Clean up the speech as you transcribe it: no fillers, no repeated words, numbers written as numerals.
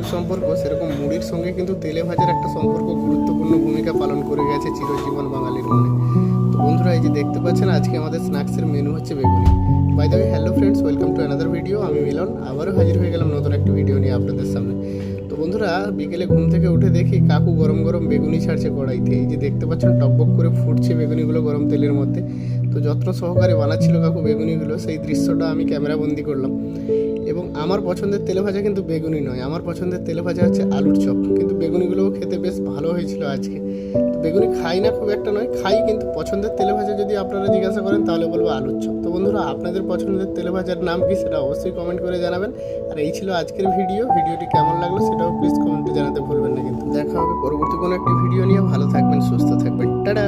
ভাতের সম্পর্ক, সেরকম মুড়ির সঙ্গে কিন্তু তেলে ভাজার একটা সম্পর্ক গুরুত্বপূর্ণ ভূমিকা পালন করে গেছে চিরজীবন বাঙালির মনে। তো বন্ধুরা, এই যে দেখতে পাচ্ছেন, আজকে আমাদের স্ন্যাক্সের মেনু হচ্ছে বেগুনি। By the way, hello friends, welcome to another video. আমি মিলন আবারও হাজির হয়ে গেলাম নতুন একটা ভিডিও নিয়ে আপনাদের সামনে। তো বন্ধুরা, বিকেলে ঘুম থেকে উঠে দেখি কাকু গরম গরম বেগুনি ছাড়ছে কড়াইতে। এই যে দেখতে পাচ্ছেন, টকবক করে ফুটছে বেগুনিগুলো গরম তেলের মধ্যে। তো যত্ন সহকারে বানাচ্ছিল কাকু বেগুনিগুলো, সেই দৃশ্যটা আমি ক্যামেরা বন্দি করলাম। এবং আমার পছন্দের তেলে ভাজা কিন্তু বেগুনি নয়, আমার পছন্দের তেলে ভাজা হচ্ছে আলুর চপ। কিন্তু বেগুনিগুলোও খেতে বেশ ভালো হয়েছিল আজকে। তো বেগুনি খাই না খুব একটা নয়, খাই, কিন্তু পছন্দের তেলে ভাজা যদি আপনারা জিজ্ঞাসা করেন তাহলে বলবো আলুর চপ। তো বন্ধুরা, আপনাদের পছন্দের তেলে ভাজার নাম কি সেটা অবশ্যই কমেন্ট করে জানাবেন। আর এই ছিল আজকের ভিডিওটি কেমন লাগলো সেটাও প্লিজ কমেন্টে জানাতে ভুলবেন না। কিন্তু দেখা হবে পরবর্তী কোনো একটি ভিডিও নিয়ে। ভালো থাকবেন, সুস্থ থাকবেন, টাটা।